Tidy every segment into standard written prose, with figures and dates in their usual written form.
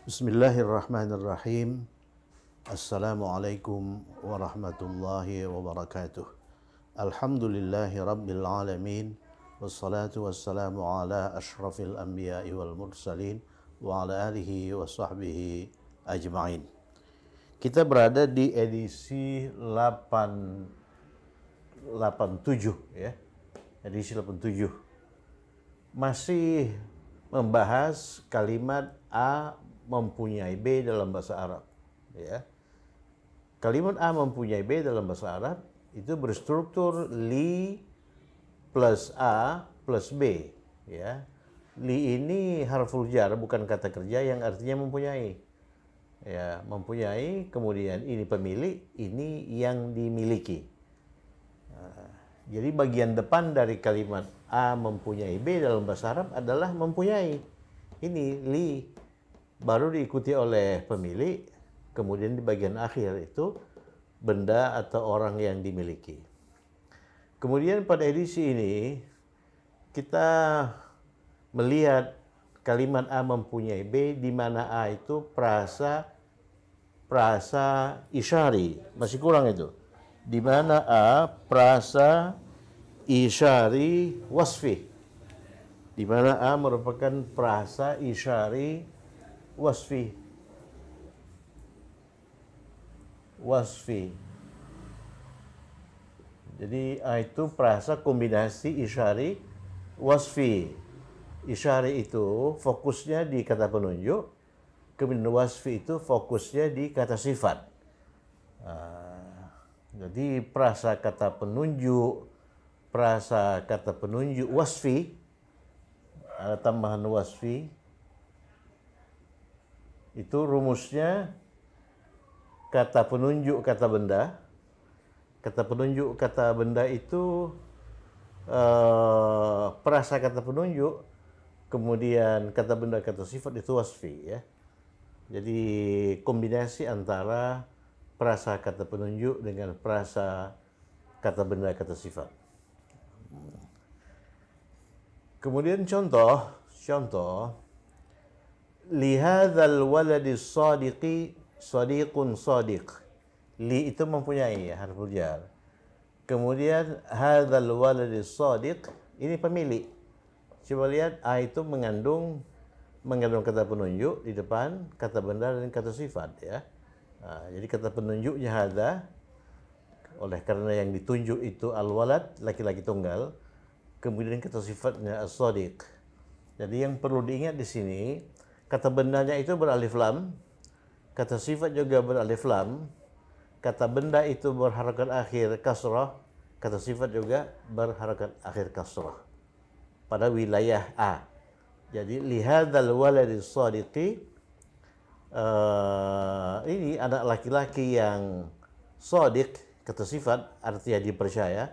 Bismillahirrahmanirrahim. Assalamualaikum warahmatullahi wabarakatuh. Alhamdulillahi rabbil alamin. Wassalatu wassalamu ala ashrafil anbiya'i wal mursalin wa ala alihi wa sahbihi ajma'in. Kita berada di edisi 87 ya. Edisi 87. Masih membahas kalimat A mempunyai B dalam bahasa Arab ya. Kalimat A mempunyai B dalam bahasa Arab itu berstruktur li plus A plus B ya. Li ini harful jar, bukan kata kerja, yang artinya mempunyai. Ya, mempunyai, kemudian ini pemilik, ini yang dimiliki. Jadi bagian depan dari kalimat A mempunyai B dalam bahasa Arab adalah mempunyai. Ini li, baru diikuti oleh pemilik, kemudian di bagian akhir itu benda atau orang yang dimiliki. Kemudian pada edisi ini kita melihat kalimat A mempunyai B, di mana A itu prasa isyari, masih kurang itu. Di mana A prasa isyari wasfi, di mana A merupakan prasa isyari wasfi. Jadi A itu prasa kombinasi isyari wasfi. Isyari itu fokusnya di kata penunjuk, kemudian wasfi itu fokusnya di kata sifat. Jadi prasa kata penunjuk wasfi, ada tambahan wasfi, itu rumusnya kata penunjuk kata benda. Kata penunjuk kata benda itu prasa kata penunjuk, kemudian kata benda kata sifat itu wasfi ya. Jadi kombinasi antara prasa kata penunjuk dengan prasa kata benda kata sifat. Kemudian contoh lihadzal waladi sadiqi sadiqun sadiq. Li itu mempunyai ya, harful jar. Kemudian hadzal waladi sadiq, ini pemilik. Coba lihat, A itu mengandung kata penunjuk di depan, kata benda dan kata sifat ya. Jadi kata penunjuknya hadza, oleh karena yang ditunjuk itu al-walad, laki-laki tunggal. Kemudian kata sifatnya as-sadiq. Jadi yang perlu diingat di sini, kata bendanya itu beralif lam, kata sifat juga beralif lam, kata benda itu berharakat akhir kasrah, kata sifat juga berharakat akhir kasrah pada wilayah A. Jadi lihadzal waladi sadiqi, ini anak laki-laki yang sadiq, kata sifat artinya dipercaya.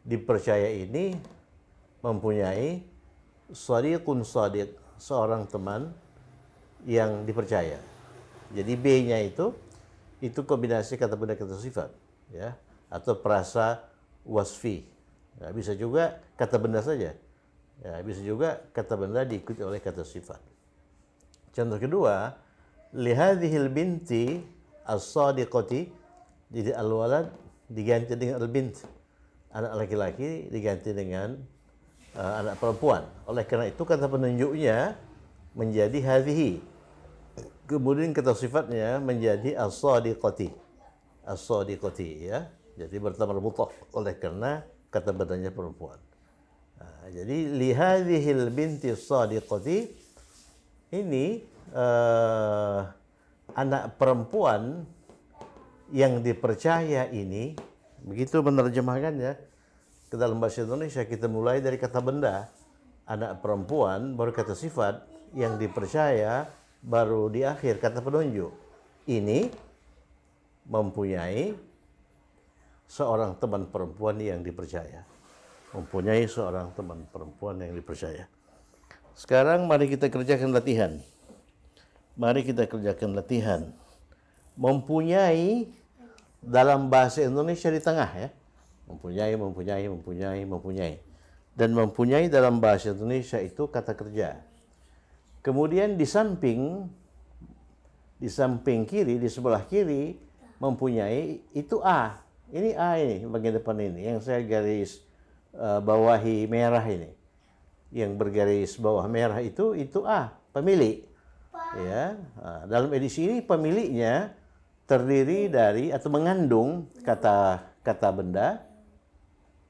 Dipercaya ini mempunyai sadiqun sadiq, seorang teman yang dipercaya. Jadi B-nya itu kombinasi kata benda kata sifat ya, atau prasa wasfi. Ya, bisa juga kata benda saja. Ya, bisa juga kata benda diikuti oleh kata sifat. Contoh kedua, lihadhil binti as-sadiqati, jadi al-walad diganti dengan al-bint, anak laki-laki diganti dengan anak perempuan. Oleh karena itu kata penunjuknya menjadi hadhihi. Kemudian kata sifatnya menjadi as-sadiqati. As-sadiqati ya. Jadi bertambah mutaf oleh karena kata bendanya perempuan. Jadi lihadhil binti as-sadiqati, ini anak perempuan yang dipercaya ini, begitu menerjemahkannya ke dalam bahasa Indonesia. Kita mulai dari kata benda, anak perempuan, baru kata sifat, yang dipercaya, baru di akhir kata penunjuk. Ini mempunyai seorang teman perempuan yang dipercaya. Mempunyai seorang teman perempuan yang dipercaya. Sekarang mari kita kerjakan latihan. Mempunyai dalam bahasa Indonesia di tengah ya. Mempunyai. Dan mempunyai dalam bahasa Indonesia itu kata kerja. Kemudian di samping di samping kiri, di sebelah kiri mempunyai itu A. Ini A ini bagian depan ini yang saya garis bawahi merah ini. Yang bergaris bawah merah itu A, pemilik. Ya, dalam edisi ini pemiliknya terdiri dari atau mengandung kata benda,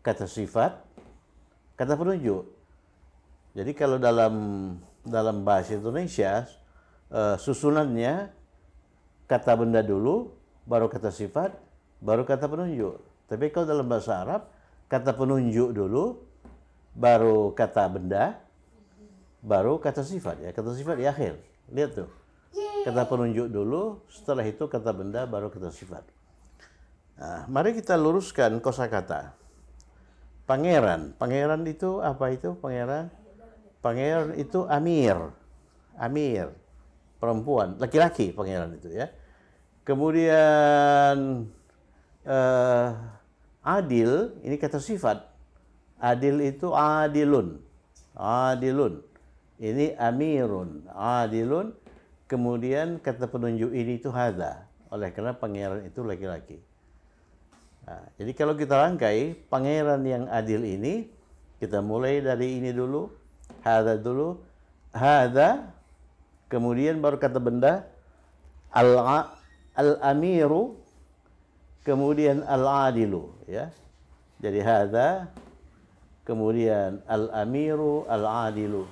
kata sifat, kata penunjuk. Jadi kalau dalam bahasa Indonesia susunannya kata benda dulu, baru kata sifat, baru kata penunjuk. Tapi kalau dalam bahasa Arab kata penunjuk dulu, baru kata benda, baru kata sifat. Ya, kata sifat di akhir. Lihat tuh. Kata penunjuk dulu, setelah itu kata benda, baru kata sifat. Nah, mari kita luruskan kosakata. Pangeran. Pangeran itu apa itu pangeran? Pangeran itu amir. Amir. Perempuan. Laki-laki pangeran itu ya. Kemudian adil, ini kata sifat. Adil itu adilun. Adilun. Ini amirun. Adilun. Kemudian kata penunjuk ini itu hadza. Oleh karena pangeran itu laki-laki. Nah, jadi kalau kita rangkai pangeran yang adil ini, kita mulai dari ini dulu. Hadza dulu. Hadza. Kemudian baru kata benda. Al-amiru. Kemudian al-adilu. Ya. Jadi hadza. Kemudian al-amiru, al-adilu.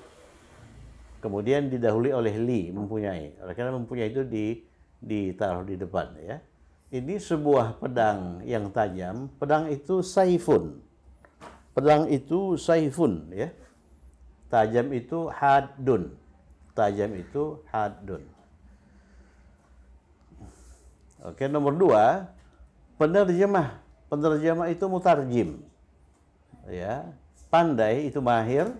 Kemudian didahului oleh li, mempunyai. Karena mempunyai itu ditaruh di depan ya. Ini sebuah pedang yang tajam. Pedang itu saifun. Pedang itu saifun ya. Tajam itu haddun. Tajam itu haddun. Oke, nomor 2, penerjemah. Penerjemah itu mutarjim. Ya, pandai itu mahir.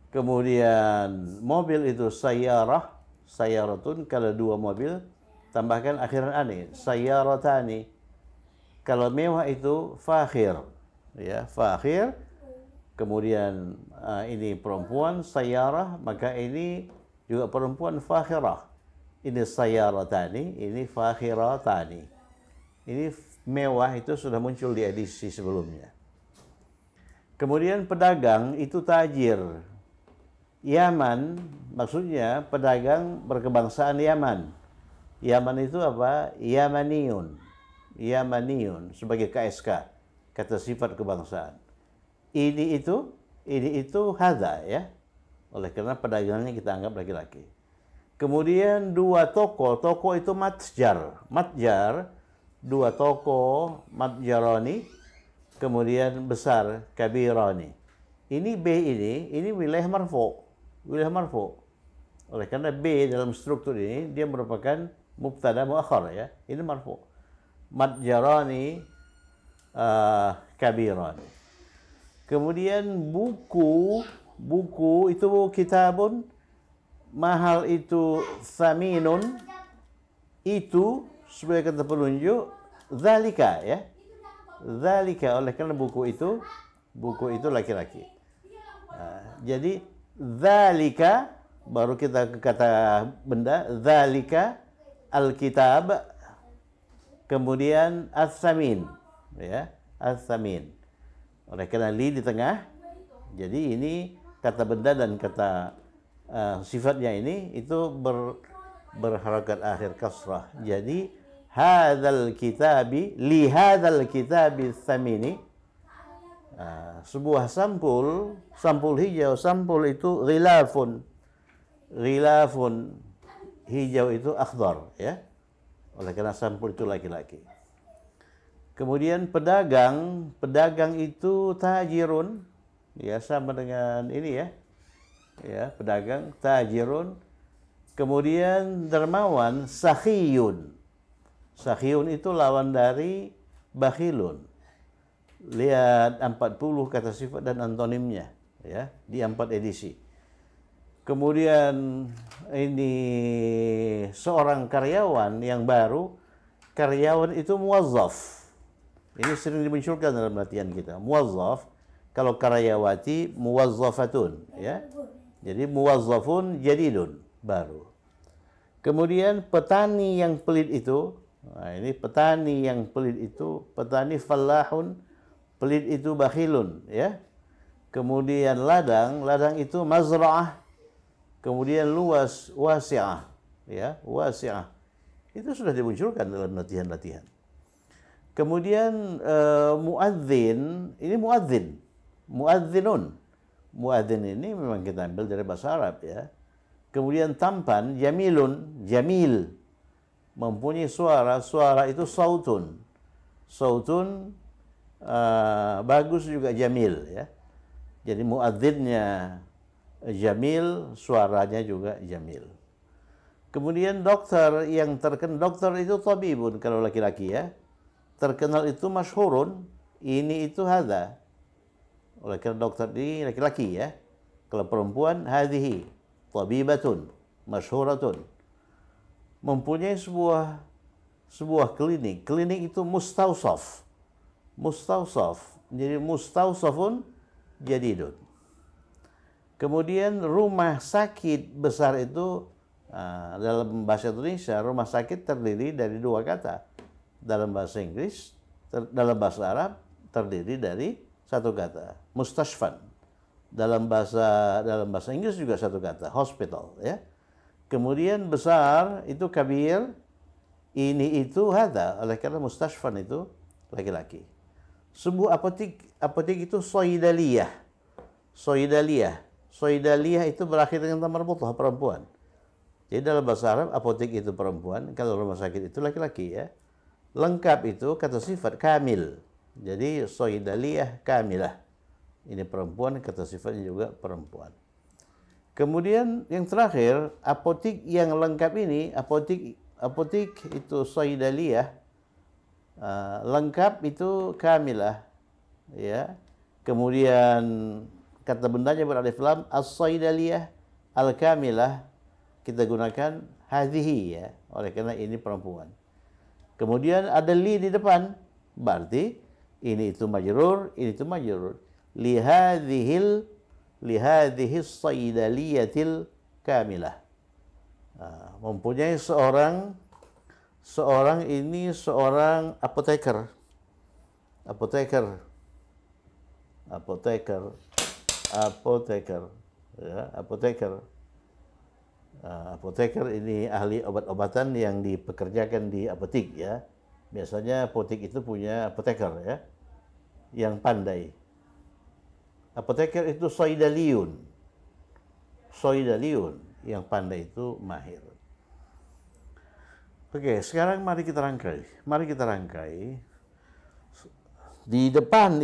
Kemudian mobil itu sayyarah, sayyaratun. Kalau 2 mobil tambahkan akhiran ani, sayyaratani. Kalau mewah itu fakhir, ya fakhir. Kemudian ini perempuan sayyarah, maka ini juga perempuan fakhirah. Ini sayyaratani, ini fakhiratani. Ini mewah itu sudah muncul di edisi sebelumnya. Kemudian pedagang itu tajir. Yaman, maksudnya pedagang berkebangsaan Yaman. Yaman itu apa? Yamaniyun. Yamaniyun sebagai KSK, kata sifat kebangsaan. Ini itu hadza ya. Oleh karena pedagangnya kita anggap laki-laki. Kemudian 2 toko, toko itu matjar. Matjar, 2 toko, matjarani. Kemudian besar, kabirani. Ini B ini wilayah marfu. Wilayah marfu. Oleh karena B dalam struktur ini dia merupakan mubtada muakhar ya. Ini marfu. Matjarani, kabirani. Kemudian buku itu kitabun, mahal itu saminun, itu sebagai kata penunjuk zalika ya. Zalika, oleh karena buku itu laki-laki. Jadi zalika, baru kita ke kata benda, zalika alkitab. Kemudian as-samin ya, as-samin. Oleh karena li di tengah, jadi ini kata benda dan kata sifatnya ini itu berharakat akhir kasrah. Jadi hadzal kitabi, li hadzal kitabi tsamini. Sebuah sampul hijau. Sampul itu ghilafun. Ghilafun, hijau itu akhdar ya. Oleh karena sampul itu laki-laki. Kemudian pedagang itu tajirun, ya sama dengan ini ya. Ya, pedagang tajirun. Kemudian dermawan sakhiyun. Sakhiyun itu lawan dari bakhilun. Lihat 40 kata sifat dan antonimnya ya di 4 edisi. Kemudian ini seorang karyawan yang baru. Karyawan itu muwazzaf. Ini sering dimunculkan dalam latihan kita. Muwazzaf. Kalau karyawati muwazzafatun ya. Jadi muwazzafun jadidun, baru. Kemudian petani yang pelit itu, nah ini petani yang pelit itu, petani fallahun, pelit itu bakhilun, ya. Kemudian ladang, ladang itu mazra'ah, kemudian luas, wasi'ah, ya, wasi'ah. Itu sudah dimunculkan dalam latihan-latihan. Kemudian muadzin, ini muadzin, muadzinun. Muadzin ini memang kita ambil dari bahasa Arab, ya. Kemudian tampan, jamilun, jamil. Mempunyai suara, suara itu sautun. Sautun bagus juga jamil, ya. Jadi muadzinnya jamil, suaranya juga jamil. Kemudian dokter yang terkenal, dokter itu tabibun kalau laki-laki, ya. Terkenal itu masyhurun, ini itu hadza. Oleh karena dokter ini laki-laki, ya. Kalau perempuan hadhihi tabibatun masyhuratun. Mempunyai sebuah klinik. Klinik itu mustausaf. Mustausaf. Jadi mustausafun jadidun. Kemudian rumah sakit besar itu dalam bahasa Indonesia rumah sakit terdiri dari dua kata. Dalam bahasa Inggris, dalam bahasa Arab terdiri dari satu kata, mustashfan. Dalam bahasa Inggris juga satu kata, hospital, ya. Kemudian besar itu kabir, ini itu hadza, oleh karena mustashfan itu laki-laki. Sebuah apotek itu soidaliyah. Soidaliyah. Soidaliyah itu berakhir dengan ta marbutah, perempuan. Jadi dalam bahasa Arab apotek itu perempuan, kalau rumah sakit itu laki-laki, ya. Lengkap itu kata sifat kamil. Jadi soidaliyah kamilah. Ini perempuan, kata sifatnya juga perempuan. Kemudian yang terakhir, apotik yang lengkap ini, apotik itu soidaliyah, lengkap itu kamilah, ya. Kemudian kata bendanya beralif lam, as-soidaliyah al-kamilah, kita gunakan hadhihi, ya, oleh karena ini perempuan. Kemudian ada li di depan, berarti ini itu majrur, ini itu majrur. Lihadhihis saidaliyatil kamilah. Mempunyai seorang apoteker. Ya, apoteker. Apoteker ini ahli obat-obatan yang dipekerjakan di apotik, ya. Biasanya apotik itu punya apoteker, ya, yang pandai. Apoteker itu soidaliyun. Soidaliyun, yang pandai itu mahir. Oke, sekarang mari kita rangkai. Di depan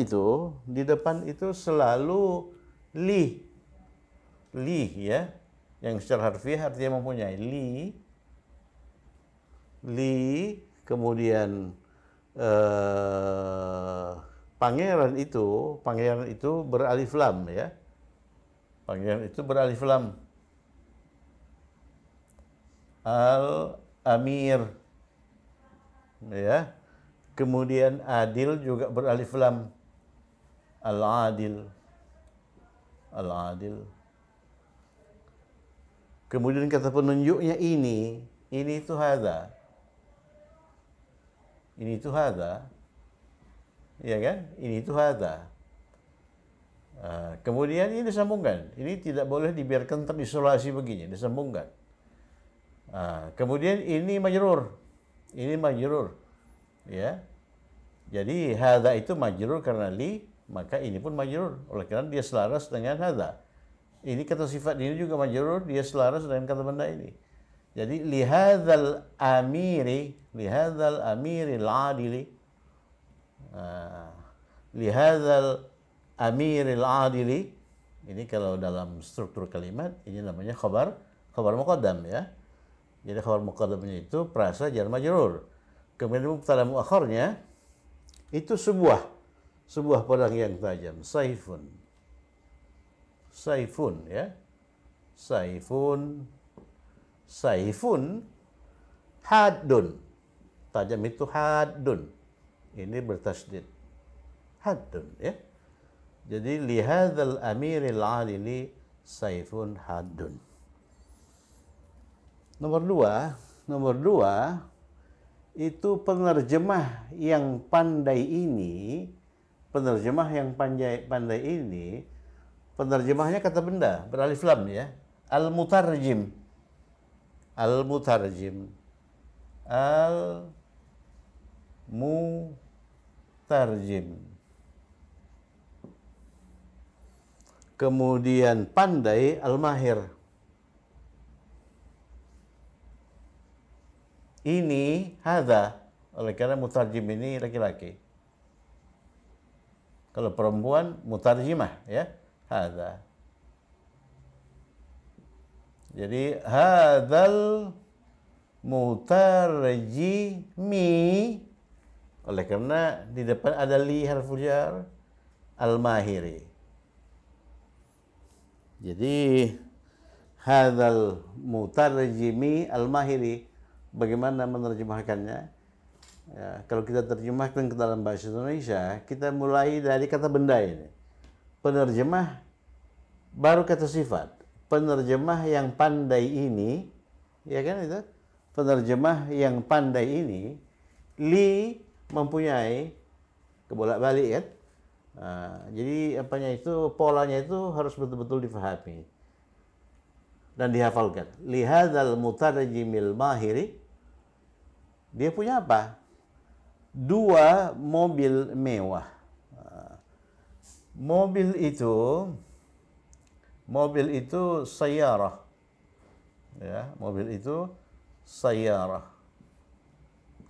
itu selalu li, ya. Yang secara harfiah artinya mempunyai li, kemudian pangeran itu beralif lam, ya. Pangeran itu beralif lam. Al-Amir, ya. Kemudian adil juga beralif lam. Al-Adil. Kemudian kata penunjuknya ini itu hadza. Ini itu hadza. Ya kan? Ini itu hadza. Kemudian ini disambungkan. Ini tidak boleh dibiarkan terisolasi begini, disambungkan. Kemudian ini majrur. Ini majrur. Ya. Jadi hadza itu majrur karena li, maka ini pun majrur oleh karena dia selaras dengan hadza. Ini kata sifat ini juga majrur, dia selaras dengan kata benda ini. Jadi lihadzal amiril adili, lihadzal amiril adili, ini kalau dalam struktur kalimat ini namanya khabar muqaddam, ya. Jadi khabar muqaddamnya itu prasa jar majrur. Kemudian mubtada muakhirnya itu sebuah pedang yang tajam, saifun, ya. Saifun haddun. Tajam itu haddun. Ini bertasydid. Haddun, ya. Jadi lihadzal amiril adili saifun haddun. Nomor dua itu penerjemah yang pandai ini, penerjemahnya kata benda beralif lam ya. Al-mutarjim, al-mutarjim, al-mutarjim. Kemudian pandai, al-mahir. Ini hadza, oleh karena mutarjim ini laki-laki. Kalau perempuan mutarjimah ya, hadza. Jadi hadzal mutarjimi, oleh karena di depan ada li harfu jar, al-mahiri. Jadi hadzal mutarjimi al-mahiri. Bagaimana menerjemahkannya? Ya, kalau kita terjemahkan ke dalam bahasa Indonesia, kita mulai dari kata benda ini. Penerjemah baru kata sifat. Penerjemah yang pandai ini, ya kan itu? Penerjemah yang pandai ini, li mempunyai kebolak-balik kan? Jadi apanya itu, polanya itu harus betul-betul difahami dan dihafalkan. Lihadzal mutarjimil mahiri, dia punya apa? 2 mobil mewah. Mobil itu sayyarah. Ya, mobil itu sayyarah.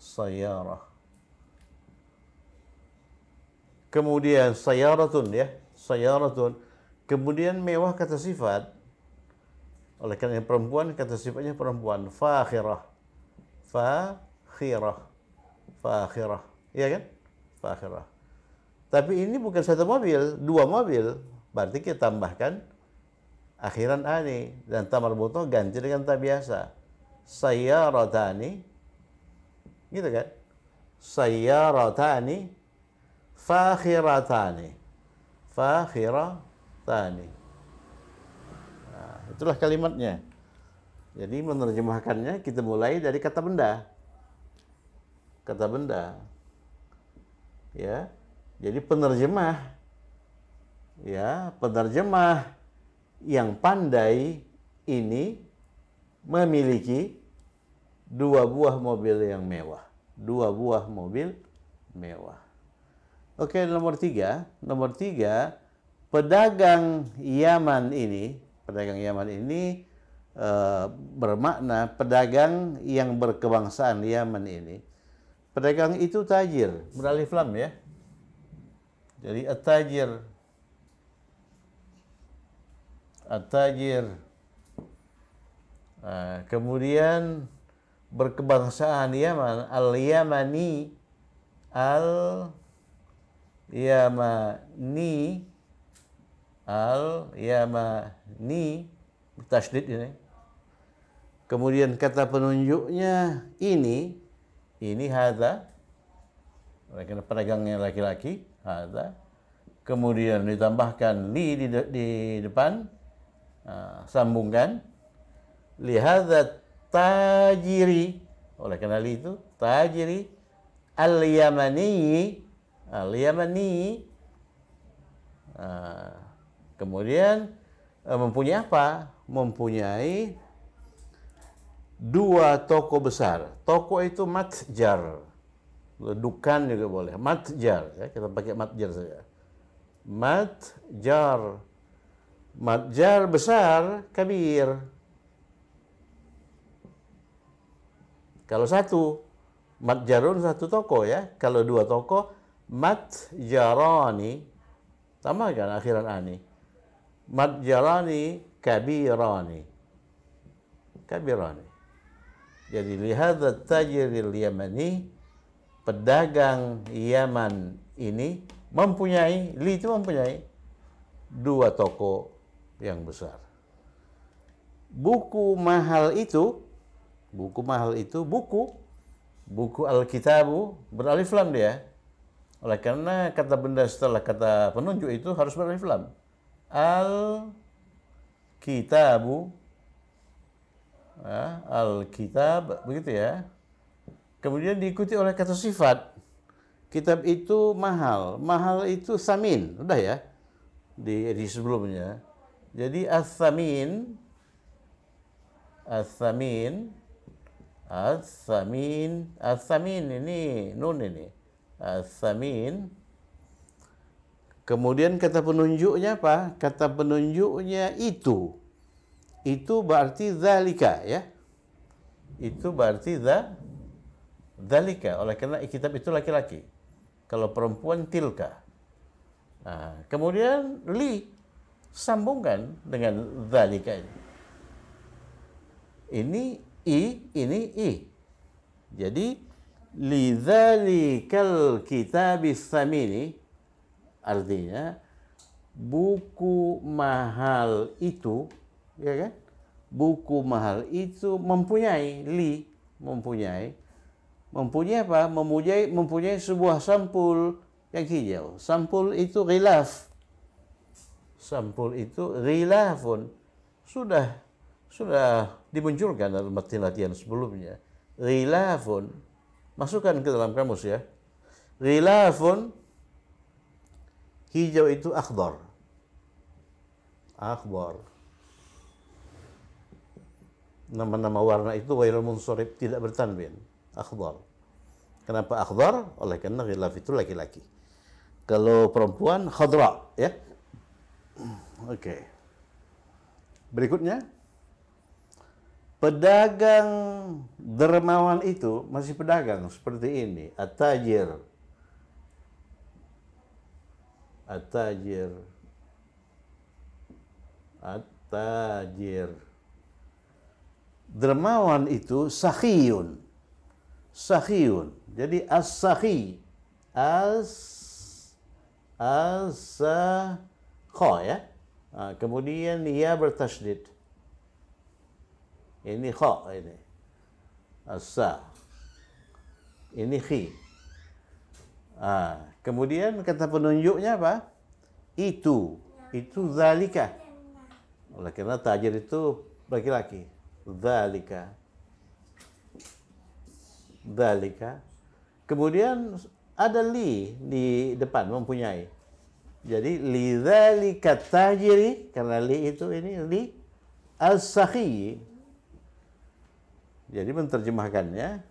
Sayyarah. Kemudian sayyaratun ya, sayyaratun. Kemudian mewah kata sifat. Oleh karena perempuan, kata sifatnya perempuan. Fakhirah. Fakhirah. Iya kan? Fakhirah. Tapi ini bukan satu mobil, 2 mobil. Berarti kita tambahkan akhiran ani dan ta marbutoh ganti dengan ta biasa. Sayyaratani. Gitu kan? Sayyaratani fakhiratani. Fakhiratani. Nah, itulah kalimatnya. Jadi menerjemahkannya kita mulai dari kata benda. Kata benda. Ya. Jadi penerjemah yang pandai ini memiliki 2 buah mobil yang mewah. 2 buah mobil mewah. Oke, nomor 3, pedagang Yaman ini bermakna pedagang yang berkebangsaan Yaman ini. Pedagang itu tajir, beralif lam ya. Jadi at-tajir. Kemudian berkebangsaan Yaman, al-Yamani, tasydid ini. Kemudian kata penunjuknya ini hadza, karena pedagangnya laki-laki, hadza. Kemudian ditambahkan li di depan, sambungkan li hadza tajiri, oleh karena li itu tajiri al-Yamani. Kemudian mempunyai apa? Mempunyai 2 toko besar. Toko itu matjar, dukan juga boleh. Matjar, ya, kita pakai matjar saja. Matjar besar, kabir. Kalau satu, matjarun satu toko ya. Kalau 2 toko, matjarani. Tambahkan akhiran ani. Matjarani kabirani. Jadi lihadzal tajiril Yamani, pedagang Yaman ini mempunyai 2 toko yang besar. Buku mahal itu buku Alkitabu, beralif lam dia. Oleh karena kata benda setelah kata penunjuk itu harus beralif lam. Al-Kitabu Al-kitab, begitu ya. Kemudian diikuti oleh kata sifat. Kitab itu mahal. Mahal itu samin. Udah ya. Di edisi sebelumnya. Jadi as-samin. As-samin. As-samin. As-samin ini. Nun ini. As-samin. Kemudian kata penunjuknya apa? Kata penunjuknya itu. Itu berarti zalika ya. Itu berarti zalika. Oleh karena kitab itu laki-laki. Kalau perempuan tilka. Nah, kemudian li sambungkan dengan zalika ini. Ini i, ini i. Jadi li zalikal kitabis samini artinya buku mahal itu, ya kan? Buku mahal itu mempunyai mempunyai apa? Mempunyai sebuah sampul yang hijau. Sampul itu ghilaf. Sampul itu ghilafun. Sudah dimunculkan dalam materi latihan sebelumnya. Ghilafun. Masukkan ke dalam kamus ya. Ghilafun. Hijau itu akhdar. Akhdar. Nama-nama warna itu ghairul munsharif, tidak bertanwin. Akhdar. Kenapa akhdar? Oleh karena ghilaf itu laki-laki. Kalau perempuan khadra, ya. Oke. Berikutnya, pedagang dermawan itu masih pedagang seperti ini, at-tajir. At-tajir. At-tajir. Dermawan itu sakhiyun. Sakhiyun. Jadi as-sakhi. As-sakha ya. Nah, kemudian ia bertasydid. Ini kha ini. As-sa. Ini khi. Kemudian kata penunjuknya apa? Itu zalika. Oleh karena tajir itu laki-laki. Zalika. Kemudian ada li di depan mempunyai. Jadi li zalika tajiri, karena li itu ini li as-sakhi. Jadi menerjemahkannya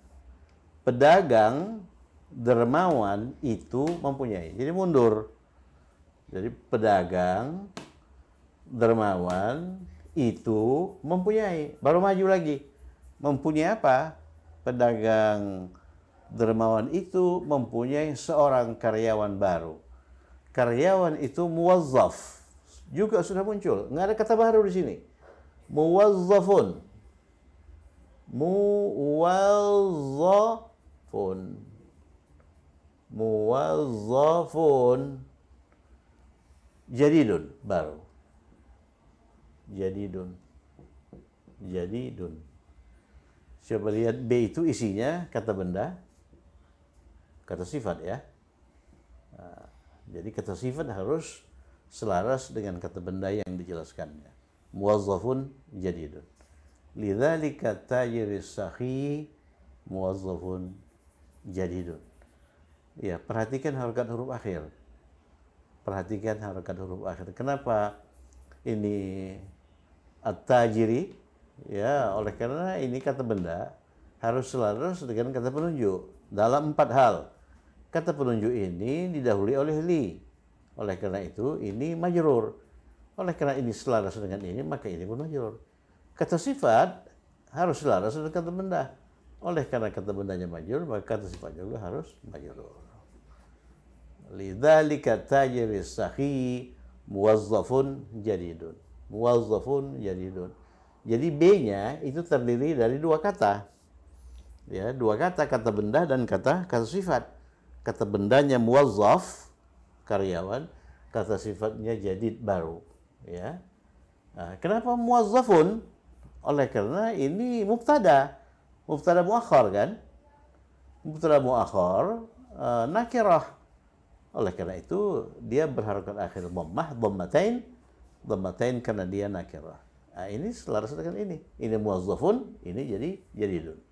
pedagang dermawan itu mempunyai. Jadi mundur. Jadi pedagang dermawan itu mempunyai. Baru maju lagi. Mempunyai apa? Pedagang dermawan itu mempunyai seorang karyawan baru. Karyawan itu muwazzaf. Juga sudah muncul. Nggak ada kata baru di sini. Muwazzafun. Muwazzafun. Muwazzafun. Jadidun, baru. Jadidun. Coba lihat B itu isinya kata benda, kata sifat ya. Nah, jadi kata sifat harus selaras dengan kata benda yang dijelaskannya. Muwazzafun jadidun. Lidzalika tajiris sakhi muwazzafun jadidun. Ya, perhatikan harokat huruf akhir. Perhatikan harokat huruf akhir. Kenapa ini at-tajiri? Ya, oleh karena ini kata benda harus selaras dengan kata penunjuk dalam 4 hal. Kata penunjuk ini didahului oleh li. Oleh karena itu ini majrur. Oleh karena ini selaras dengan ini, maka ini pun majrur. Kata sifat harus selaras dengan kata benda. Oleh karena kata bendanya majrur, maka kata sifat juga harus majrur. Lidzalika tajiris sakhi muwazzafun jadidun. Muwazzafun jadidun. Jadi B-nya itu terdiri dari 2 kata. Ya, 2 kata, kata benda dan kata sifat. Kata bendanya muwazzaf, karyawan, kata sifatnya jadid, baru, ya. Nah, kenapa muwazzafun? Oleh karena ini mubtada muakhar kan? Mubtada muakhar nakirah. Oleh karena itu dia berharokat akhir dhammah, dhammatain karena dia nakirah. Nah, ini selaras dengan ini. Ini muwazzafun, ini jadi jadidun.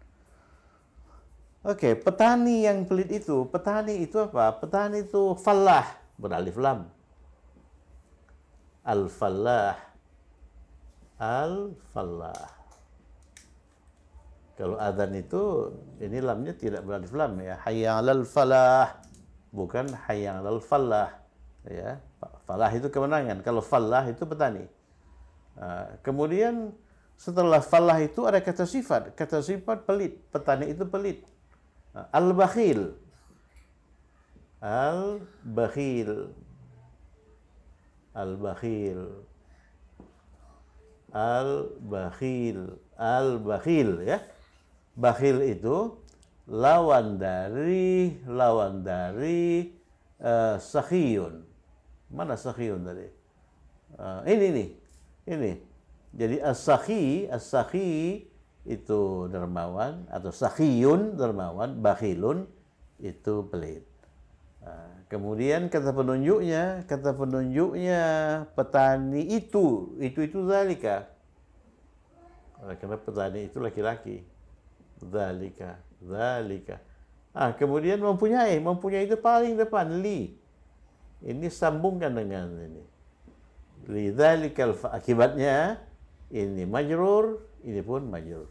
Oke, petani yang pelit itu, petani itu apa? Petani itu fallah, beralif lam. Al-fallah. Al-fallah. Kalau adzan itu, ini lamnya tidak beralif lam ya. Hayya 'alal falah, bukan hayya 'alal fallah. Ya, falah itu kemenangan. Kalau fallah itu petani. Kemudian setelah falah itu ada kata sifat. Kata sifat pelit. Petani itu pelit. Al-bakhil. Al-bakhil. Al-bakhil. Al-bakhil. Al-bakhil ya. Bakhil itu lawan dari sakhiyun. Mana sakhiyun tadi? Ini nih. Ini. Jadi as-sakhi itu dermawan atau sakhiyun dermawan, bakhilun itu pelit. Kemudian kata penunjuknya petani itu zalika. Karena petani itu laki-laki. Zalika. Kemudian mempunyai itu paling depan li. Ini sambungkan dengan ini. Lidzalikal akibatnya ini majrur, ini pun majrur.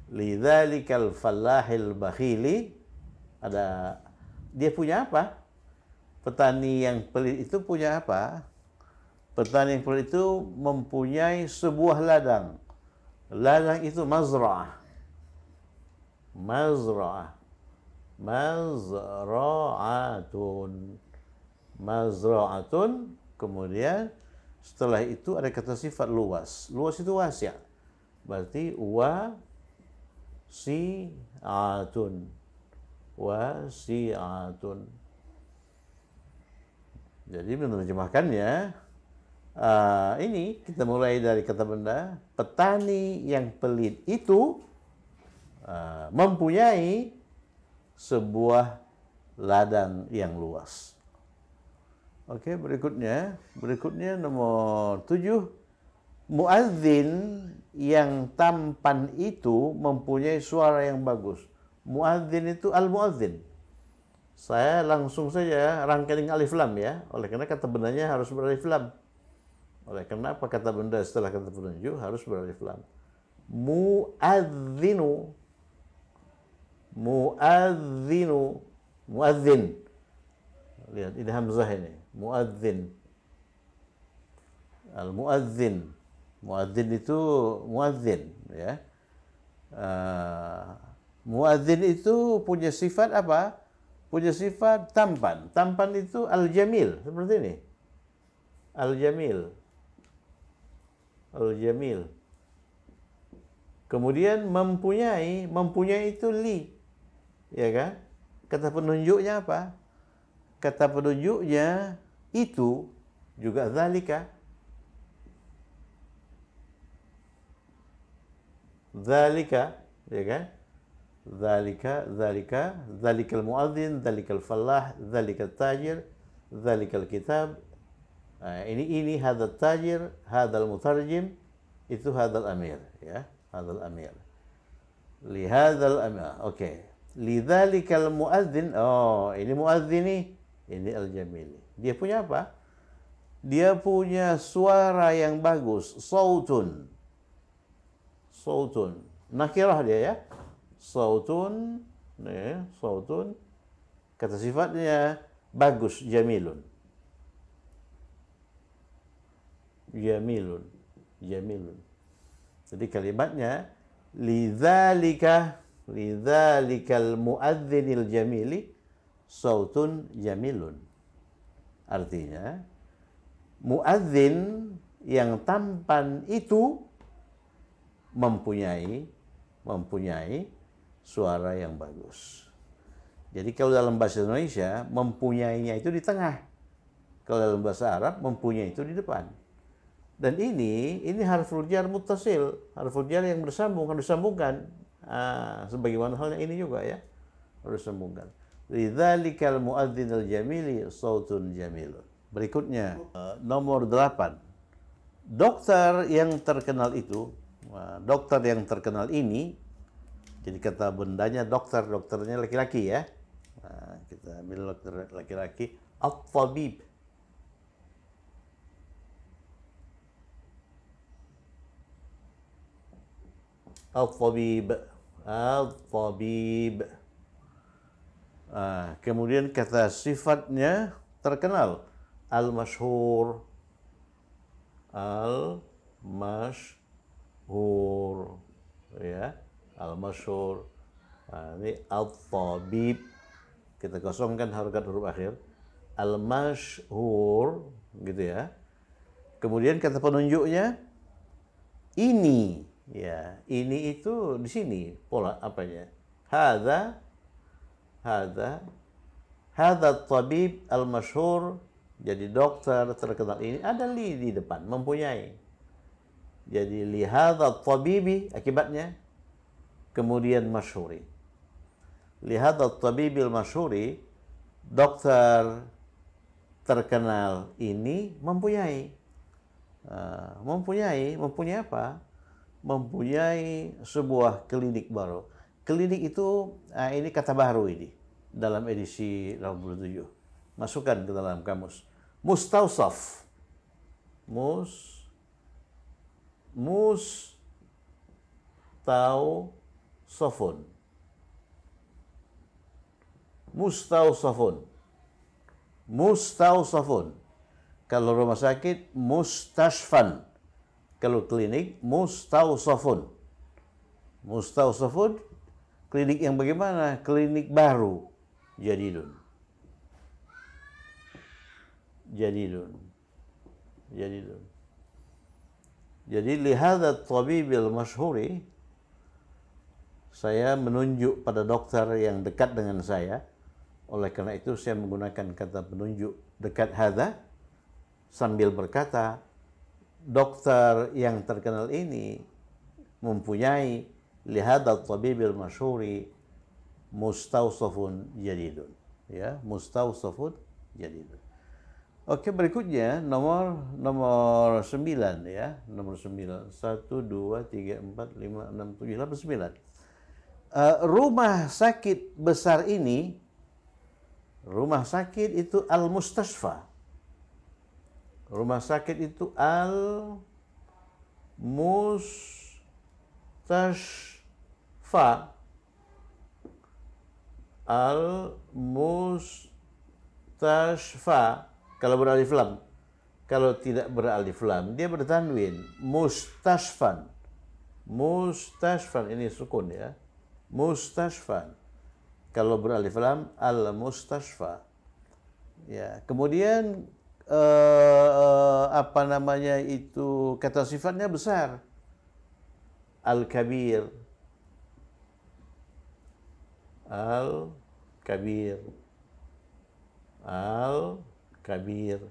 Lidzalikal fallahil bakhili, ada dia punya apa? Petani yang pelit itu punya apa? Petani yang pelit itu mempunyai sebuah ladang. Ladang itu mazra'ah. Mazra'atun. Kemudian setelah itu ada kata sifat luas. Luas itu wasi'. Berarti wasi'atun. Jadi menerjemahkannya, ini kita mulai dari kata benda. Petani yang pelit itu mempunyai sebuah ladang yang luas. Oke, berikutnya nomor 7. Muadzin yang tampan itu mempunyai suara yang bagus. Muadzin itu al-muadzin. Saya langsung saja rangkai dengan alif lam ya. Oleh karena kata bendanya harus beralif lam. Oleh karena apa kata benda setelah kata penunjuk harus beralif lam. Muadzin. Lihat ini hamzah ini. Muadzin. Al-muadzin. Muadzin itu muadzin ya. Muadzin itu punya sifat apa? Punya sifat tampan. Tampan itu al-jamil, seperti ini. Al-jamil. Kemudian mempunyai itu li. Ya kan? Kata penunjuknya apa? Kata penunjuknya itu juga zalika. Ya kan? Zalikal muadzin, zalikal fallah, zalikal tajir, zalikal kitab. Ini hadzal tajir, hadzal mutarjim, itu hadzal amir, ya. Hadzal amir. Li hadzal amir. Oke. Lidzalikal muadzin. Oh, ini muadzini. Ini al-jamili. Dia punya apa? Dia punya suara yang bagus. Sautun. Nakirah dia ya. Sautun. Kata sifatnya bagus. Jamilun. Jadi kalimatnya lidzalikal muadzinil jamili sautun jamilun. Artinya muadzin yang tampan itu mempunyai suara yang bagus. Jadi kalau dalam bahasa Indonesia mempunyainya itu di tengah. Kalau dalam bahasa Arab mempunyai itu di depan. Dan ini harful jar muttasil, harful jar yang bersambung, harus disambungkan. Sebagaimana halnya ini juga ya, harus disambungkan. Lidzalikal muadzinal jamili sautun jamilun. Berikutnya nomor 8. Dokter yang terkenal itu, dokter yang terkenal ini, jadi kata bendanya dokter, dokternya laki-laki ya. Nah, kita ambil dokter laki-laki, at-tabib. Al-Tabib. Al-Tabib. Kemudian kata sifatnya terkenal. Al-Mashhur. Al-Mashhur. Ya. Al-Mashhur. Ini Al-Tabib. Kita kosongkan harokat huruf akhir. Al-Mashhur. Gitu ya. Kemudian kata penunjuknya. Ini. Ya, ini itu di sini pola apanya? Hadza tabib al-masyhur, jadi dokter terkenal ini ada li di depan, mempunyai. Jadi li hadza tabibi akibatnya kemudian masyhuri. Li hadza tabibil masyhuri, dokter terkenal ini mempunyai. Mempunyai apa? Mempunyai sebuah klinik baru. Klinik itu ini kata baru ini dalam edisi 87. Masukkan ke dalam kamus. Mustausaf. Mustausafun. Mustausafun. Mustausafun. Kalau rumah sakit mustashfan. Kalau klinik, mustausafun. Mustausafun, klinik yang bagaimana? Klinik baru. Jadidun. Jadi, lihada tabibil masyhuri, saya menunjuk pada dokter yang dekat dengan saya. Oleh karena itu, saya menggunakan kata penunjuk dekat hadza, sambil berkata, dokter yang terkenal ini mempunyai lihada tabibil masyhuri mustausafun jadidun. Ya, mustausafun jadidun. Oke, berikutnya nomor 9 ya. Nomor 9. 1 2 3 4 5 6 7 8 9. Rumah sakit besar ini, rumah sakit itu al-mustashfa. Rumah sakit itu al-mustashfa. Al-mustashfa. Kalau beralif lam. Kalau tidak beralif lam, dia bertanwin. Mustashfan. Mustashfan. Ini sukun ya. Mustashfan. Kalau beralif lam, al-mustashfa. Ya, kemudian apa namanya itu, kata sifatnya besar. Al-kabir. Al-kabir. Al-kabir.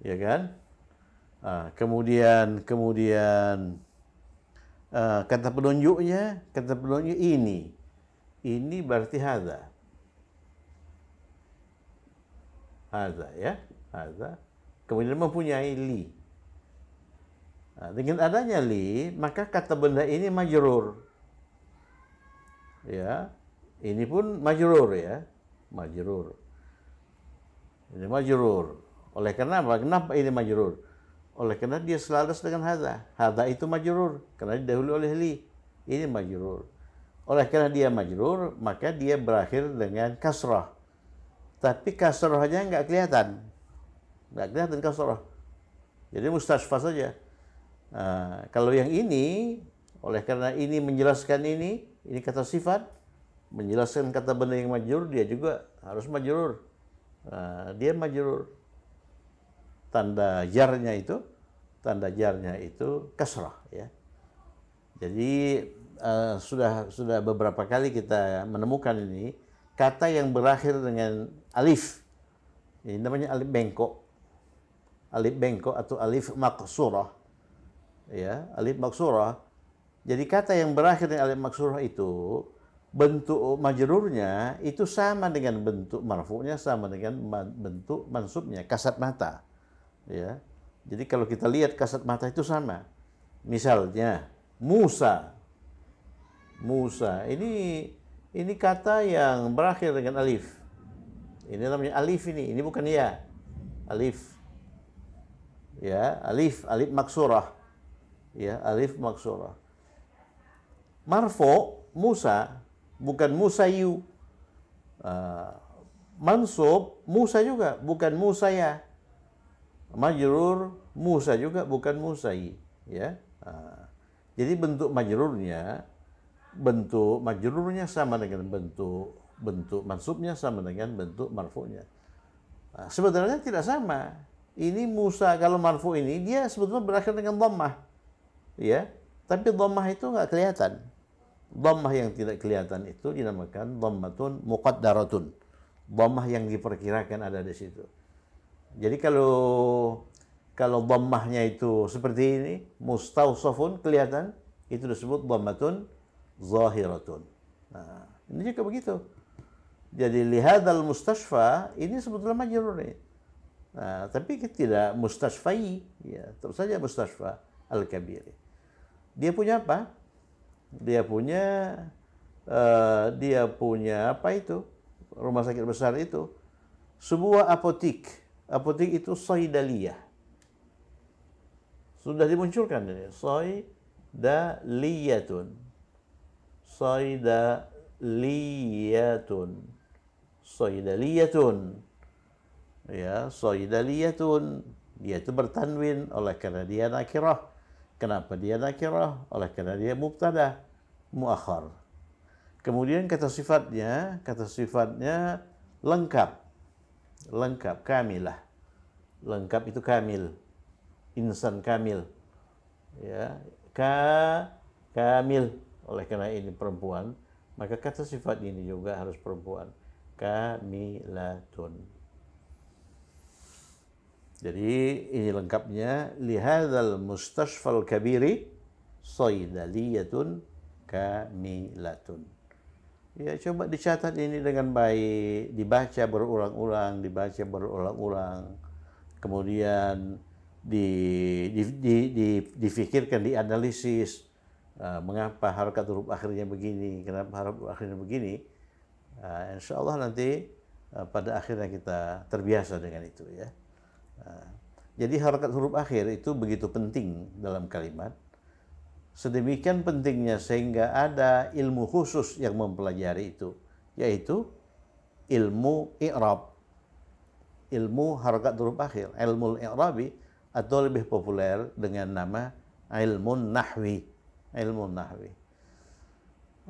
Ya kan? Kemudian kata penunjuknya ini. Ini berarti hadza. Hadza ya. Hadza. Kemudian mempunyai li. Dengan adanya li, maka kata benda ini majrur. Ya. Ini pun majrur ya. Majrur. Ini majrur. Oleh karena apa? Kenapa ini majrur? Oleh karena dia selaras dengan hadza. Hadza itu majrur karena didahului oleh li. Ini majrur. Oleh karena dia majrur, maka dia berakhir dengan kasrah. Tapi kasrahnya nggak kelihatan. Nggak kelihatan kasrah. Jadi mustashfa saja. Kalau yang ini, oleh karena ini menjelaskan ini kata sifat, menjelaskan kata benda yang majrur, dia juga harus majrur. Dia majrur. Tanda jarnya itu kasrah ya. Jadi sudah beberapa kali kita menemukan ini kata yang berakhir dengan alif. Ini namanya alif bengkok. Alif bengkok atau alif maksurah. Ya, alif maksurah. Jadi kata yang berakhir dengan alif maksurah itu bentuk majrurnya itu sama dengan bentuk marfu'nya, sama dengan bentuk mansubnya, kasat mata. Ya. Jadi kalau kita lihat kasat mata itu sama. Misalnya Musa. Musa ini kata yang berakhir dengan alif. Ini namanya alif ini bukan ya. Alif. Ya, alif maksurah. Ya, alif maksurah. Marfu Musa, bukan Musayu. Mansub Musa juga, bukan Musaya. Majrur Musa juga, bukan Musai. Ya. Jadi bentuk majrurnya sama dengan bentuk mansubnya sama dengan bentuk marfu'nya. Sebenarnya tidak sama. Ini Musa kalau marfu ini dia sebetulnya berakhir dengan dhammah. Ya. Tapi dhammah itu nggak kelihatan. Dhammah yang tidak kelihatan itu dinamakan dhammatun muqaddaratun. Dhammah yang diperkirakan ada di situ. Jadi kalau dhammahnya itu seperti ini, mustawsafun kelihatan, itu disebut dhammatun zahiratun. Nah, ini juga begitu. Jadi lihadzal mustashfa ini sebetulnya majrur nih. Nah, tapi tidak mustashfai, ya, terus saja mustashfa al-kabiri. Dia punya apa? Dia punya apa itu? Rumah sakit besar itu sebuah apotik. Apotik itu Saidaliyah. Sudah dimunculkan ini, Saidaliyatun. Saidaliyatun. Saidaliyatun. Ya, Saidaliyatun. Dia itu bertanwin oleh karena dia nakirah. Kenapa dia nakirah? Oleh karena dia mubtada muakhar. Kemudian kata sifatnya lengkap. Lengkap, kamilah. Lengkap itu kamil. Insan kamil. Ya, kamil. Oleh karena ini perempuan, maka kata sifat ini juga harus perempuan. Kamilatun. Jadi ini lengkapnya, lihadzal mustashfal kabiri saidaliyatun kamilatun. Ya, coba dicatat ini dengan baik, dibaca berulang-ulang, kemudian difikirkan, dianalisis, mengapa harokat huruf akhirnya begini, kenapa huruf akhirnya begini. Insya Allah nanti pada akhirnya kita terbiasa dengan itu, ya. Jadi harokat huruf akhir itu begitu penting dalam kalimat. Sedemikian pentingnya sehingga ada ilmu khusus yang mempelajari itu, yaitu ilmu i'rab, ilmu harokat huruf akhir, ilmu i'rabi, atau lebih populer dengan nama ilmu nahwi. Ilmu nahwi.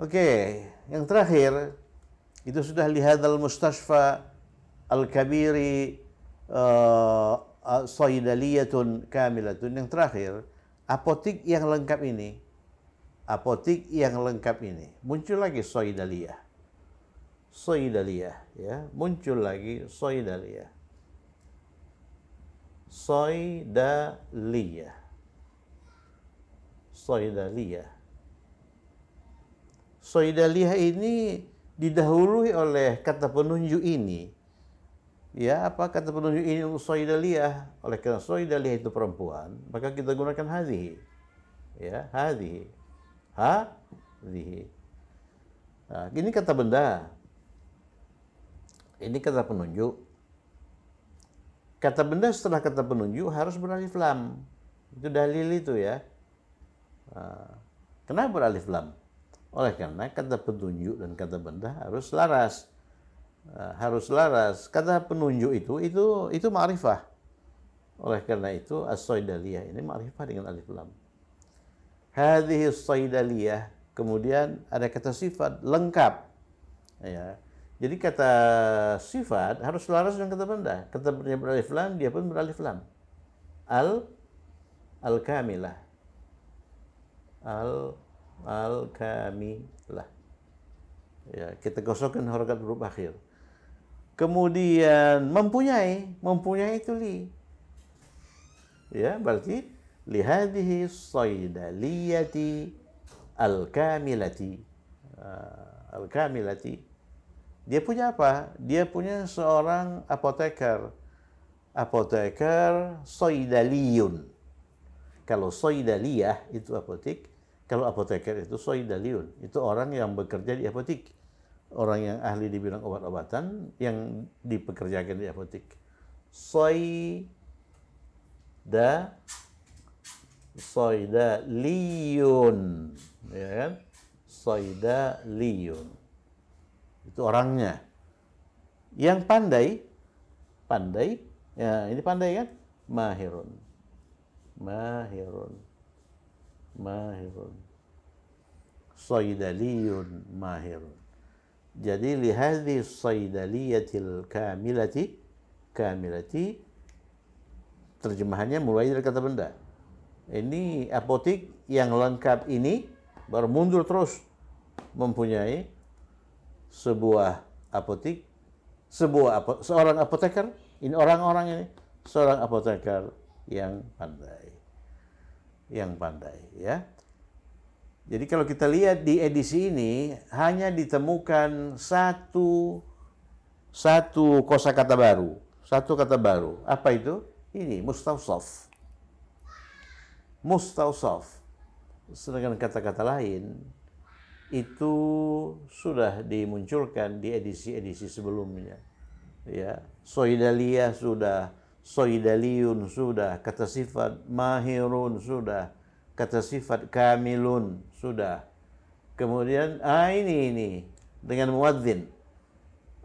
Oke, yang terakhir itu sudah lihadzal mustashfa al-kabiri saidaliyatun kamilatun. Yang terakhir, apotik yang lengkap ini. Apotik yang lengkap ini. Muncul lagi saidaliyah. Saidaliyah, ya, muncul lagi saidaliyah. Saidaliyah. Saidaliyah. Saidaliyah ini didahului oleh kata penunjuk ini. Ya, apa kata penunjuk ini untuk Saidaliyah? Oleh karena Saidaliyah itu perempuan, maka kita gunakan hadhihi. Ya, hadhihi. Hadhihi. Nah, ini kata benda. Ini kata penunjuk. Kata benda setelah kata penunjuk harus beralif lam. Itu dalil itu, ya. Kenapa beralif lam? Oleh karena kata penunjuk dan kata benda harus laras. Harus laras. Kata penunjuk itu ma'rifah. Oleh karena itu as-saidaliyah ini ma'rifah dengan alif lam. Hadhihi as-saidaliyah. Kemudian ada kata sifat lengkap. Ya. Jadi kata sifat harus selaras dengan kata benda. Kata benda beralif lam, dia pun beralif lam. Al-kamilah. Al-kamilah. Ya, kita kosongkan harokat huruf akhir. Kemudian mempunyai itu li. Ya, berarti li hadhihi saidaliyati al-kamilati. Al-kamilati. Dia punya apa? Dia punya seorang apoteker. apoteker soidaliyun. Kalau soidaliyah itu apotek, kalau apoteker itu soidaliyun. Itu orang yang bekerja di apotek. Orang yang ahli di bidang obat-obatan yang dipekerjakan di apotek. Soidaliyun. Ya kan? Soidaliyun. Itu orangnya. Yang pandai, ya ini pandai kan? Mahirun. Soidaliyun mahirun. Jadi lihadhi soidaliyatil kamilati, terjemahannya mulai dari kata benda. Ini apotik yang lengkap ini baru mundur terus mempunyai sebuah apotik, seorang apoteker, ini orang-orang ini, seorang apoteker yang pandai. Ya. Jadi kalau kita lihat di edisi ini hanya ditemukan satu kosakata baru, satu kata baru. Apa itu? Ini mustawsaf. Sedangkan kata-kata lain itu sudah dimunculkan di edisi-edisi sebelumnya. Ya, soidaliyah sudah, soidaliyun sudah, kata sifat mahirun sudah, kata sifat kamilun sudah. Kemudian ini dengan muadzin.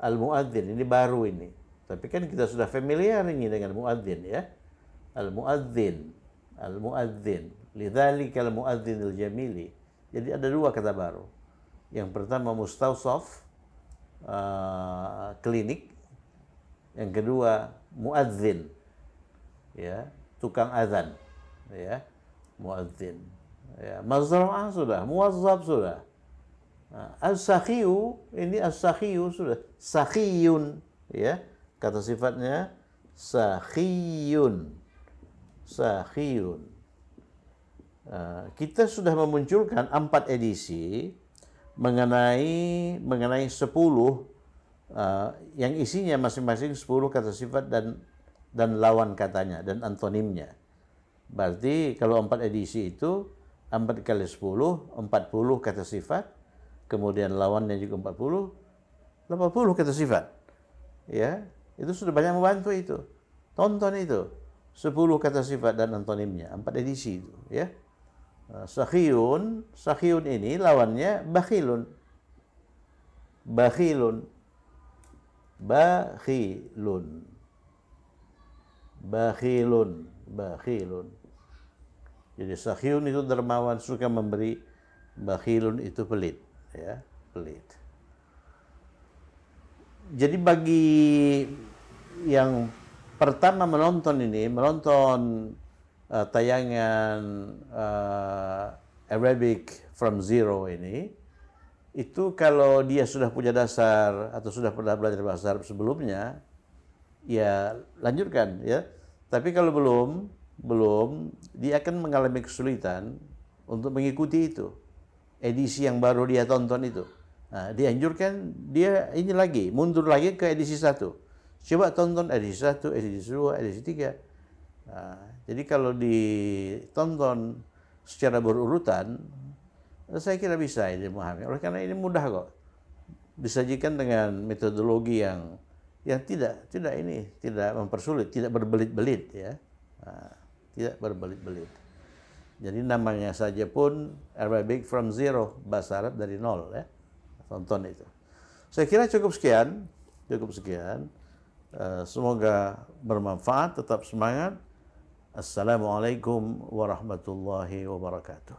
Al-muadzin ini baru ini. Tapi kan kita sudah familiar ini dengan muadzin ya. Al-muadzin. Lidzalika al-muadzinul jamili. Jadi ada dua kata baru. Yang pertama mustawsaf, klinik. Yang kedua muadzin, ya, tukang azan, ya, muadzin. Ya, mazra'ah sudah, muwazzab sudah. As-sakhiyu, ini as-sakhiyu sudah, sakhiyun, ya, kata sifatnya sakhiyun. Kita sudah memunculkan 4 edisi mengenai 10 yang isinya masing-masing 10 kata sifat dan lawan katanya dan antonimnya. Berarti kalau 4 edisi itu 4 kali 10, 40 kata sifat, kemudian lawannya juga 80 kata sifat. Ya, itu sudah banyak membantu itu. Tonton itu. 10 kata sifat dan antonimnya, 4 edisi itu, ya. Sakhiyun ini lawannya bakhilun. Bakhilun. Jadi sakhiyun itu dermawan, suka memberi, bakhilun itu pelit, ya, pelit. Jadi bagi yang pertama menonton tayangan Arabic from Zero ini, itu kalau dia sudah punya dasar atau sudah pernah belajar bahasa Arab sebelumnya, ya lanjutkan ya. Tapi kalau belum, dia akan mengalami kesulitan untuk mengikuti itu. Edisi yang baru dia tonton itu. Nah, dianjurkan dia ini lagi, mundur lagi ke edisi 1. Coba tonton edisi 1, edisi 2, edisi 3. Nah, jadi kalau ditonton secara berurutan, saya kira bisa ini memahami. Oleh karena ini mudah kok. Disajikan dengan metodologi yang tidak mempersulit, tidak berbelit-belit ya. Nah, tidak berbelit-belit. Jadi namanya saja pun Arabic from Zero, bahasa Arab dari nol ya. Tonton itu. Saya kira cukup sekian. Semoga bermanfaat, tetap semangat. Assalamualaikum warahmatullahi wabarakatuh.